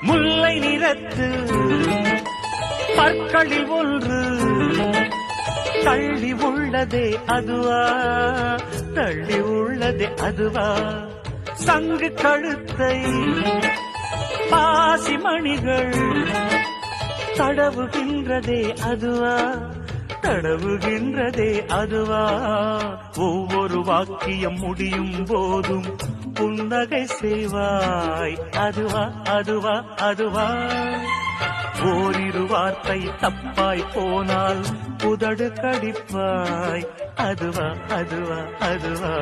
முல்லை நிறத்து பற்களில் ஒன்று தள்ளி உள்ளதே அதுவா, தள்ளி உள்ளதே அதுவா, சங்கு கழுத்தை பாசிமணிகள் தடவுகின்றதே அதுவா, தடவுகின்றதே அதுவா, ஒவ்வொரு வாக்கியம் முடியும் போதும் புன்னகை செய்வாய் அதுவா, அதுவா, அதுவா, ஓரிரு வார்த்தை தப்பாய் போனால் உதடு கடிப்பாய் அதுவா, அதுவா, அதுவா.